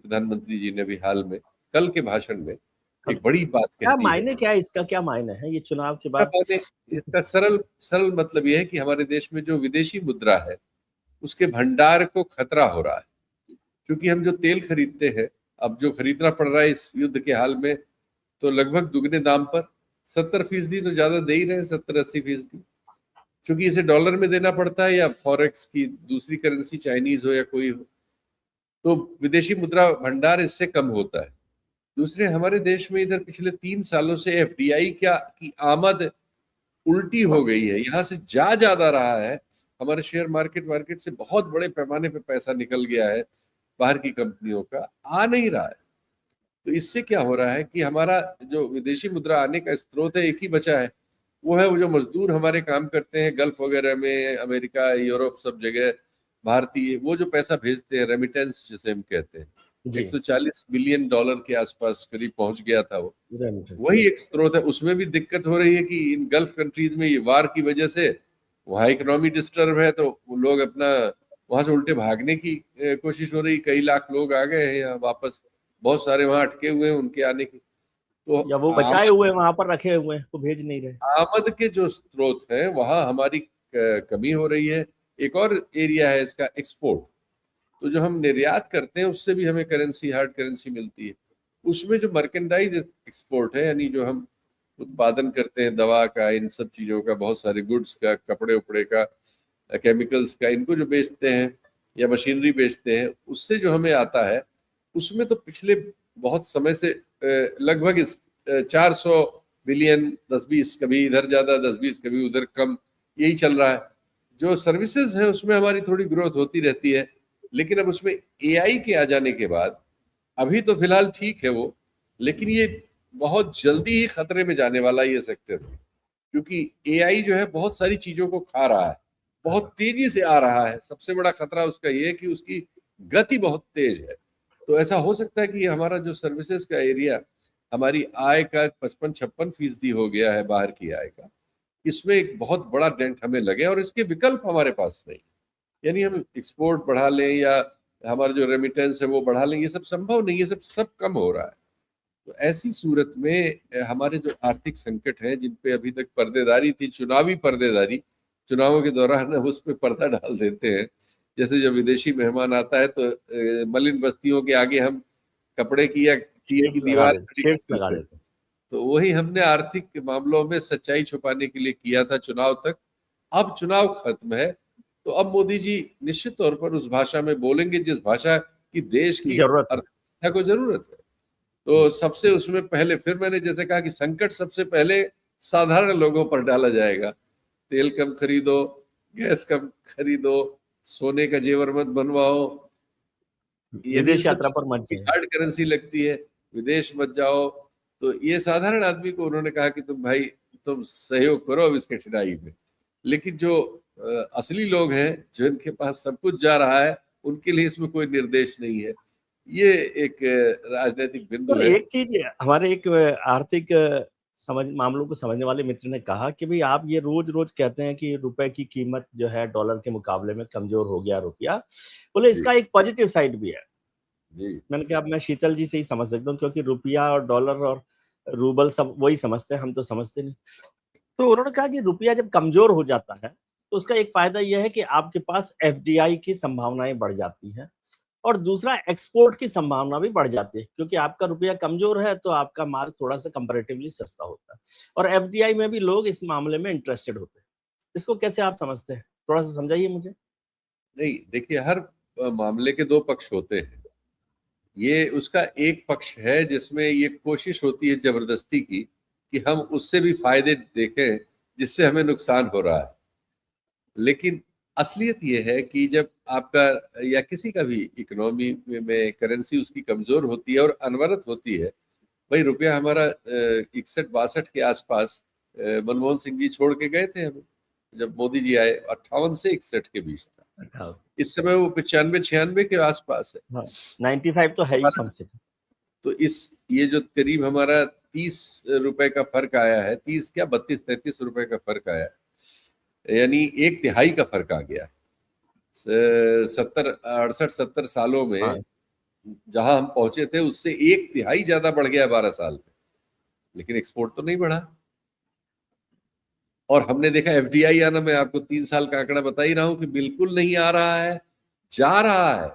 प्रधानमंत्री जी ने भी हाल में कल के भाषण में एक बड़ी बात कह क्या दी मायने, क्या इसका क्या मायने है ये चुनाव के बाद? इसका सरल सरल मतलब यह है कि हमारे देश में जो विदेशी मुद्रा है उसके भंडार को खतरा हो रहा है, क्योंकि हम जो तेल खरीदते हैं, अब जो खरीदना पड़ रहा है इस युद्ध के हाल में, तो लगभग दुगने दाम पर 70% तो ज्यादा दे ही रहे हैं, 70-80%, क्योंकि इसे डॉलर में देना पड़ता है या फॉरेक्स की दूसरी करेंसी चाइनीज हो या कोई हो, तो विदेशी मुद्रा भंडार इससे कम होता है। दूसरे, हमारे देश में इधर पिछले 3 सालों से एफडीआई की आमद उल्टी हो गई है, यहाँ से ज्यादा रहा है। हमारे शेयर मार्केट से बहुत बड़े पैमाने पे पैसा निकल गया है बाहर की कंपनियों का, आ नहीं रहा है। तो इससे क्या हो रहा है कि हमारा जो विदेशी मुद्रा आने का स्रोत है एक ही बचा है, वो है वो जो मजदूर हमारे काम करते हैं गल्फ वगैरह में, अमेरिका, यूरोप, सब जगह भारतीय, वो जो पैसा भेजते हैं, रेमिटेंस जिसे हम कहते हैं, जी 140 बिलियन डॉलर के आसपास करीब पहुंच गया था वो। रेमिटेंस। वही एक स्रोत है। उसमें भी दिक्कत हो रही है कि इन गल्फ कंट्रीज में ये वार की वजह से वहाँ इकोनॉमी डिस्टर्ब है, तो वो लोग अपना वहां से उल्टे भागने की कोशिश हो रही। कई लाख लोग आ गए हैं यहाँ वापस, बहुत सारे वहां अटके हुए हैं उनके आने की। तो या वो बचाए हुए वहां पर रखे हुए हैं, वो भेज नहीं रहे। आमद के जो स्रोत हैं वहां हमारी कमी हो रही है। एक और एरिया है इसका, एक्सपोर्ट। तो जो हम निर्यात करते हैं उससे भी हमें करेंसी, हार्ड करेंसी मिलती है। उसमें जो मर्केंडाइज एक्सपोर्ट है, यानी जो हम उत्पादन करते हैं दवा का, इन सब चीजों का, बहुत सारे गुड्स का, कपड़े उपड़े का, केमिकल्स का, इनको जो बेचते हैं या मशीनरी बेचते हैं, उससे जो हमें आता है, उसमें तो पिछले बहुत समय से लगभग 400 बिलियन, 10-20, कभी इधर ज्यादा 10-20, कभी उधर कम, यही चल रहा है। जो सर्विसेज है उसमें हमारी थोड़ी ग्रोथ होती रहती है, लेकिन अब उसमें एआई के आ जाने के बाद, अभी तो फिलहाल ठीक है वो, लेकिन ये बहुत जल्दी ही खतरे में जाने वाला ये सेक्टर, क्योंकि एआई जो है बहुत सारी चीजों को खा रहा है, बहुत तेजी से आ रहा है। सबसे बड़ा खतरा उसका ये है कि उसकी गति बहुत तेज है। तो ऐसा हो सकता है कि हमारा जो सर्विसेज का एरिया, हमारी आय का 55-56% हो गया है बाहर की आय का, इसमें एक बहुत बड़ा डेंट हमें लगे, और इसके विकल्प हमारे पास नहीं। यानी हम एक्सपोर्ट बढ़ा लें या हमारा जो रेमिटेंस है वो बढ़ा लें, ये सब संभव नहीं है, सब कम हो रहा है। तो ऐसी सूरत में हमारे जो आर्थिक संकट हैं, जिन पे अभी तक पर्देदारी थी, चुनावी पर्देदारी, चुनावों के दौरान अब उस पे पर्दा डाल देते हैं। जैसे जब विदेशी मेहमान आता है तो मलिन बस्तियों के आगे हम कपड़े की या टीए की दीवार खड़ी कर शेड्स लगा देते हैं। देते। तो वही हमने आर्थिक मामलों में सच्चाई छुपाने के लिए किया था चुनाव तक। अब चुनाव खत्म है, तो अब मोदी जी निश्चित तौर पर उस भाषा में बोलेंगे जिस भाषा की देश की जरूरत है। अर्थव्यवस्था को जरूरत है। तो सबसे उसमें पहले, फिर मैंने जैसे कहा कि संकट सबसे पहले साधारण लोगों पर डाला जाएगा। तेल कम खरीदो, गैस कम खरीदो, सोने का जेवर मत बनवाओ, यानी इन विदेश सब यात्रा पर मत जाइए। हार्ड करेंसी लगती है, विदेश मत जाओ। तो ये साधारण आदमी को उन्होंने कहा कि तुम सहयोग करो अब इसके ठिराई में। लेकिन जो असली लोग हैं, जिनके पास सब कुछ जा रहा है, उनके लिए इसमें कोई निर्देश नहीं है। ये एक राजनीतिक बिंदु तो है। एक चीज हमारे एक आर्थिक समझ मामलों को समझने वाले मित्र ने कहा कि भाई आप ये रोज रोज कहते हैं कि रुपए की कीमत जो है डॉलर के मुकाबले में कमजोर हो गया रुपया, बोले जी इसका एक पॉजिटिव साइड भी है। जी मैंने कहा अब मैं शीतल जी से ही समझ सकता हूँ, क्योंकि रुपया और डॉलर और रूबल सब वही समझते हैं, हम तो समझते नहीं। तो उन्होंने कहा कि रुपया जब कमजोर हो जाता है तो उसका एक फायदा यह है कि आपके पास एफडीआई की संभावनाएं बढ़ जाती हैं, और दूसरा एक्सपोर्ट की संभावना भी बढ़ जाती है, क्योंकि आपका रुपया कमजोर है तो आपका माल थोड़ा सा कंपैरेटिवली सस्ता होता है, और एफडीआई में भी लोग इस मामले में इंटरेस्टेड होते हैं। इसको कैसे आप समझते हैं, थोड़ा सा समझाइए मुझे। नहीं, देखिए, हर मामले के दो पक्ष होते हैं। ये उसका एक पक्ष है जिसमें ये कोशिश होती है जबरदस्ती की कि हम उससे भी फायदे देखें जिससे हमें नुकसान हो रहा है। लेकिन असलियत ये है कि जब आपका या किसी का भी इकोनॉमी में करेंसी उसकी कमजोर होती है और अनवरत होती है। भाई, रुपया हमारा 61-62 के आसपास मनमोहन सिंह जी छोड़ के गए थे हमें, जब मोदी जी आए 58 से 61 के बीच था। इस समय वो 95-96 के आसपास है। हाँ, 95 तो है ही कम से कम। तो ये जो करीब हमारा 30 रुपए का फर्क आया है, 30 क्या 32-33 रुपए का फर्क आया है, यानी एक तिहाई का फर्क आ गया है। 70, 68-70 सालों में हाँ जहां हम पहुंचे थे उससे 1/3 ज्यादा बढ़ गया 12 साल में, लेकिन एक्सपोर्ट तो नहीं बढ़ा। और हमने देखा एफडीआई आना, मैं आपको 3 साल का आंकड़ा बता ही रहा हूं कि बिल्कुल नहीं आ रहा है, जा रहा है।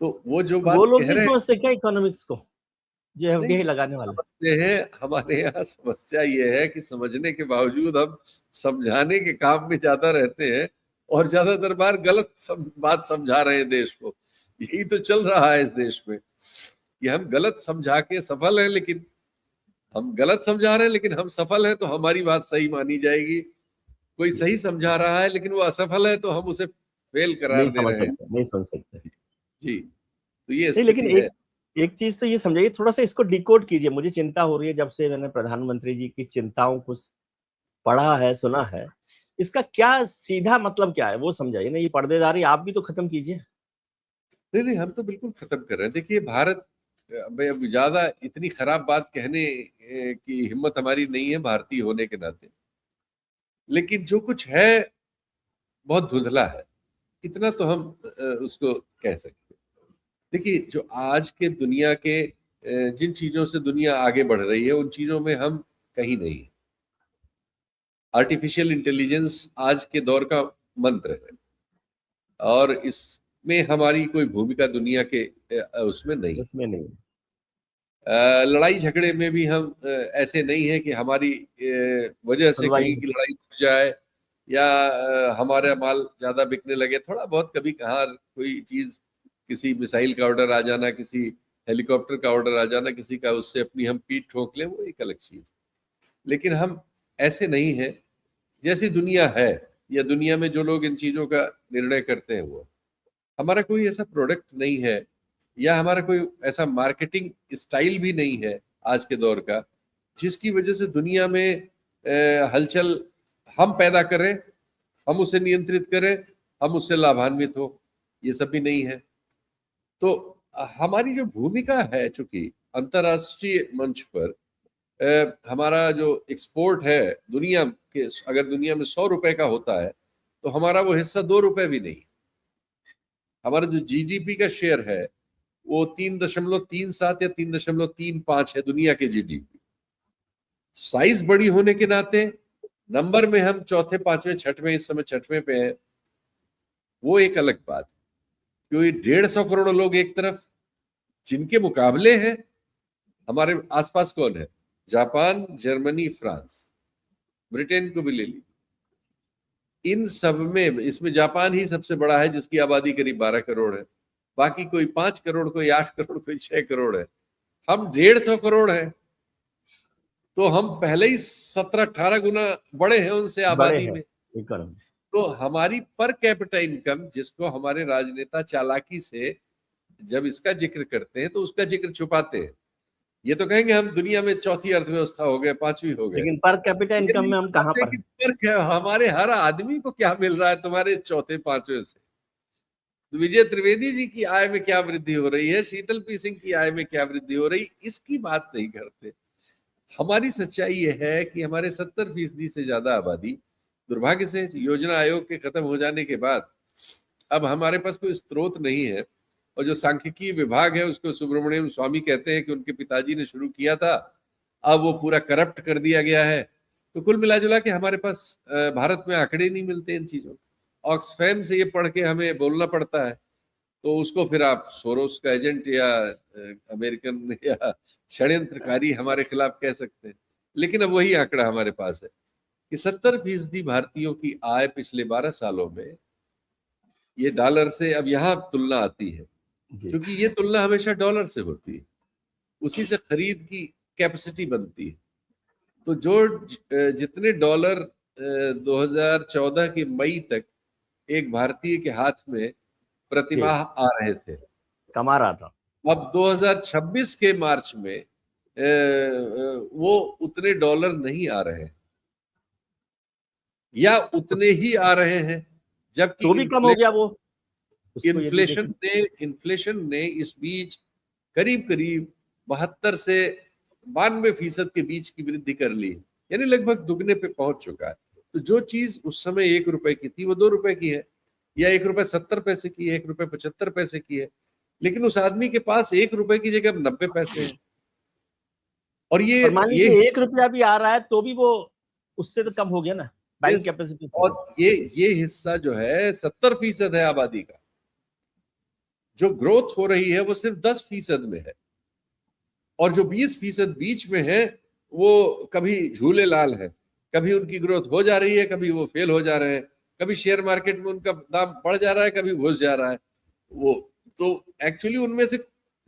तो वो जो वो बात लोग कह नहीं रहे हैं, समझते क्या इकोनॉमिक्स को, जो नहीं एफडीआई लगाने वाले? समझते हैं। हमारे यहाँ समस्या ये है कि समझने के बावजूद हम समझाने के काम में ज्यादा रहते हैं और ज्यादातर बार गलत बात समझा रहे हैं देश को। यही तो चल रहा है इस देश में कि हम गलत समझा के सफल हैं, लेकिन हम गलत समझा रहे हैं लेकिन हम सफल हैं तो हमारी बात सही मानी जाएगी। कोई सही समझा रहा है लेकिन वो असफल है तो हम उसे फेल करार नहीं दे समझ रहे हैं। सकते, नहीं सुन सकते। जी, तो ये नहीं, लेकिन स्थिति है। एक एक चीज तो ये समझाइए, थोड़ा सा इसको डिकोड कीजिए। मुझे चिंता हो रही है जब से मैंने प्रधानमंत्री जी की चिंताओं को पढ़ा है, सुना है। इसका क्या सीधा मतलब क्या है वो समझाइए ना, ये पर्देदारी आप भी तो खत्म कीजिए। नहीं नहीं, हम तो बिल्कुल खत्म कर रहे हैं। देखिए भारत, अब ज्यादा इतनी खराब बात कहने की हिम्मत हमारी नहीं है भारतीय होने के नाते, लेकिन जो कुछ है बहुत धुंधला है, इतना तो हम उसको कह सकते हैं। देखिए जो आज के दुनिया के जिन चीजों से दुनिया आगे बढ़ रही है उन चीजों में हम कहीं नहीं है। आर्टिफिशियल इंटेलिजेंस आज के दौर का मंत्र है और इसमें हमारी कोई भूमिका दुनिया के उसमें नहीं। उसमें नहीं। लड़ाई झगड़े में भी हम ऐसे नहीं है कि हमारी वजह से सुनवाई कहीं नहीं। की लड़ाई रुक जाए या हमारा माल ज्यादा बिकने लगे। थोड़ा बहुत कभी कहाँ कोई चीज, किसी मिसाइल का ऑर्डर आ जाना, किसी हेलीकॉप्टर का ऑर्डर आ जाना किसी का, उससे अपनी हम पीठ ठोक लें, वो एक अलग चीज। लेकिन हम ऐसे नहीं है जैसी दुनिया है या दुनिया में जो लोग इन चीजों का निर्णय करते हैं वो। हमारा कोई ऐसा प्रोडक्ट नहीं है या हमारा कोई ऐसा मार्केटिंग स्टाइल भी नहीं है आज के दौर का जिसकी वजह से दुनिया में हलचल हम पैदा करें, हम उसे नियंत्रित करें, हम उससे लाभान्वित हो। ये सब भी नहीं है। तो हमारी जो भूमिका है, चूंकि अंतरराष्ट्रीय मंच पर हमारा जो एक्सपोर्ट है दुनिया के, अगर दुनिया में 100 रुपए का होता है तो हमारा वो हिस्सा 2 रुपए भी नहीं। हमारा जो जीडीपी का शेयर है वो 3.37 या 3.35 है दुनिया के जीडीपी। साइज बड़ी होने के नाते नंबर में हम चौथे, पांचवें, छठवें, इस समय छठवें पे हैं, वो एक अलग बात। क्योंकि 150 करोड़ लोग एक तरफ, जिनके मुकाबले हैं हमारे आसपास कौन है? जापान, जर्मनी, फ्रांस, ब्रिटेन को भी ले ली। इन सब में इसमें जापान ही सबसे बड़ा है जिसकी आबादी करीब 12 करोड़ है। बाकी कोई 5 करोड़, कोई 8 करोड़, कोई 6 करोड़ है। हम 150 करोड़ हैं तो हम पहले ही 17-18 गुना बड़े हैं उनसे बड़े आबादी हैं में। इकोनॉमी। तो हमारी पर कैपिटा इनकम, जिसको हमारे राजनेता चालाकी से जब इसका जिक्र करते हैं तो उसका जिक्र छुपाते हैं। ये तो कहेंगे हम दुनिया में चौथी अर्थव्यवस्था हो गए, पांचवी हो गए। लेकिन पर कैपिटा ये इनकम नहीं में हम कहाँ बताते पर कि हैं? फर्क है हमारे हर आदमी को क्या मिल रहा है तुम्हारे चौथे पांचवे से। विजय त्रिवेदी जी की आय में क्या वृद्धि हो रही है, शीतल पी सिंह की आय में क्या वृद्धि हो रही, इसकी बात नहीं करते। हमारी सच्चाई ये है कि हमारे 70% से ज्यादा आबादी, दुर्भाग्य से योजना आयोग के खत्म हो जाने के बाद अब हमारे पास कोई स्रोत नहीं है। और जो सांख्यिकी विभाग है उसको सुब्रमण्यम स्वामी कहते हैं कि उनके पिताजी ने शुरू किया था, अब वो पूरा करप्ट कर दिया गया है। तो कुल मिला जुला के हमारे पास भारत में आंकड़े नहीं मिलते इन चीजों। ऑक्सफैम से ये पढ़ के हमें बोलना पड़ता है, तो उसको फिर आप सोरोस का एजेंट या अमेरिकन या षड्यंत्रकारी हमारे खिलाफ कह सकते हैं। लेकिन अब वही आंकड़ा हमारे पास है कि 70% भारतीयों की आय पिछले 12 सालों में, ये डॉलर से अब यहाँ तुलना आती है जी। क्योंकि ये तुलना हमेशा डॉलर से होती है, उसी से खरीद की कैपेसिटी बनती है। तो जो जितने डॉलर 2014 के मई तक एक भारतीय के हाथ में जी, प्रतिमाह आ रहे थे, कमा रहा था। अब 2026 के मार्च में वो उतने डॉलर नहीं आ रहे हैं या उतने उस ही आ रहे हैं। जबकि तो भी कम हो गया वो, उसको यदि इन्फ्लेशन देखें। इन्फ्लेशन ने इस बीच करीब करीब 72 से 92% के बीच की वृद्धि कर ली, यानी लगभग दुगने पे पहुंच चुका है। तो जो चीज उस समय 1 रुपए की थी वो 2 रुपए की है, या 1 रुपए 70 पैसे की है, 1 रुपए 75 पैसे की है। लेकिन उस आदमी के पास 1 रुपए की जगह 90 पैसे हैं। और और मान ये लीजिए 1 रुपया भी आ रहा है तो भी वो उससे तो कम हो गया ना बाइंग Yes, कैपेसिटी। और ये हिस्सा जो है 70% है आबादी का। जो ग्रोथ हो रही है वो सिर्फ 10% में है, और जो 20% बीच में है वो कभी झूले लाल है, कभी उनकी ग्रोथ हो जा रही है, कभी वो फेल हो जा रहे हैं, कभी शेयर मार्केट में उनका दाम बढ़ जा रहा है, कभी घुस जा रहा है। वो तो एक्चुअली उनमें से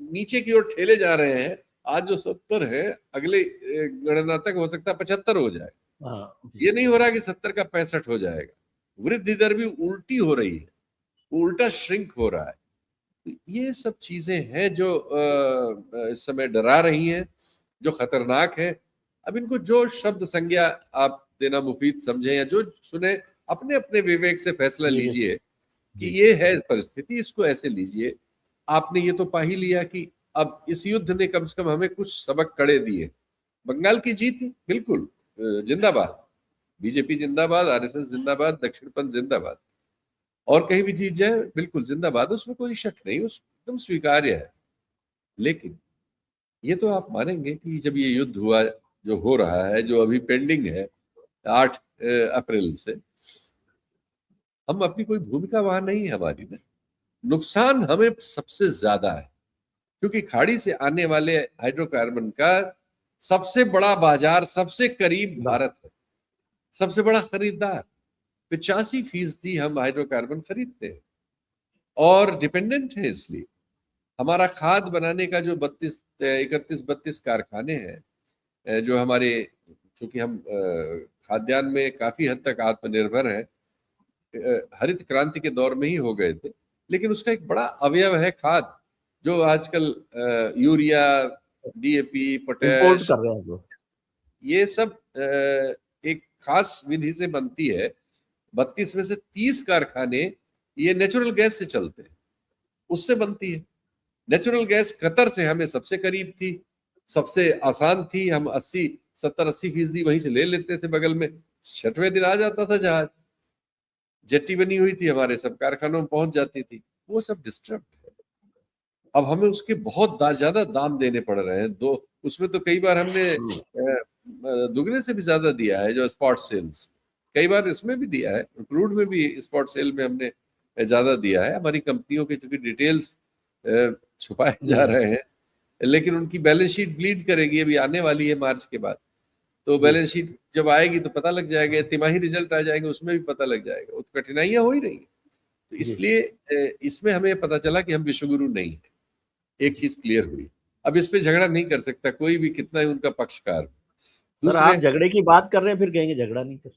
नीचे की ओर ठेले जा रहे हैं। आज जो 70 है, अगले गणना तक हो सकता है 75 हो जाए। ये नहीं हो रहा कि 70 का 65 हो जाएगा। वृद्धि दर भी उल्टी हो रही है, उल्टा श्रिंक हो रहा है। ये सब चीजें हैं जो इस समय डरा रही हैं, जो खतरनाक है। अब इनको जो शब्द संज्ञा आप देना मुफीद समझे या जो सुने, अपने अपने विवेक से फैसला लीजिए कि ये है परिस्थिति, इसको ऐसे लीजिए। आपने ये तो पा ही लिया कि अब इस युद्ध ने कम से कम हमें कुछ सबक कड़े दिए। बंगाल की जीत बिल्कुल जिंदाबाद, बीजेपी जिंदाबाद, आरएसएस जिंदाबाद, दक्षिणपंथ जिंदाबाद, और कहीं भी जीत जाए बिल्कुल जिंदाबाद, उसमें कोई शक नहीं, उस एकदम स्वीकार्य है। लेकिन ये तो आप मानेंगे कि जब ये युद्ध हुआ, जो हो रहा है, जो अभी पेंडिंग है 8 अप्रैल से, हम अपनी कोई भूमिका वहां नहीं है हमारी ना। नुकसान हमें सबसे ज्यादा है, क्योंकि खाड़ी से आने वाले हाइड्रोकार्बन का सबसे बड़ा बाजार सबसे करीब भारत है, सबसे बड़ा खरीदार। 85% हम हाइड्रोकार्बन खरीदते हैं और डिपेंडेंट है। इसलिए हमारा खाद बनाने का जो 31-32 कारखाने हैं, जो हमारे, चूंकि हम खाद्यान्न में काफी हद तक आत्मनिर्भर हैं, हरित क्रांति के दौर में ही हो गए थे, लेकिन उसका एक बड़ा अवयव है खाद, जो आजकल यूरिया, डीएपी, पोटैश, कर रहे हैं वो। ये सब एक खास विधि से बनती है। 32 में से 30 कारखाने ये नेचुरल गैस से चलते हैं, उससे बनती है। नेचुरल गैस कतर से हमें सबसे करीब थी, सबसे आसान थी। हम 70-80% वहीं से ले लेते थे, बगल में 6वें दिन आ जाता था जहाज। जेट्टी बनी हुई थी, हमारे सब कारखानों में पहुंच जाती थी। वो सब डिस्टर्ब है। अब हमें उसके बहुत ज्यादा दाम देने पड़ रहे हैं। उसमें तो कई बार हमने दुगने से भी ज्यादा दिया है, जो स्पॉट सेल्स, कई बार इसमें भी दिया है, क्रूड में भी स्पॉट सेल में हमने ज्यादा दिया है। हमारी कंपनियों के चूंकि डिटेल्स छुपाए जा रहे हैं, लेकिन उनकी बैलेंस शीट ब्लीड करेगी, अभी आने वाली है मार्च के बाद। तो बैलेंस शीट जब आएगी तो पता लग जाएगा, तिमाही रिजल्ट आ जाएंगे, उसमें भी पता लग जाएगा। वो तो कठिनाइयां हो ही रही है। तो इसलिए इसमें हमें पता चला कि हम विश्वगुरु नहीं है। एक चीज क्लियर हुई, अब इस पे झगड़ा नहीं कर सकता कोई भी, कितना ही उनका पक्षकार। सर आप झगड़े की बात कर रहे हैं, फिर कहेंगे झगड़ा नहीं कर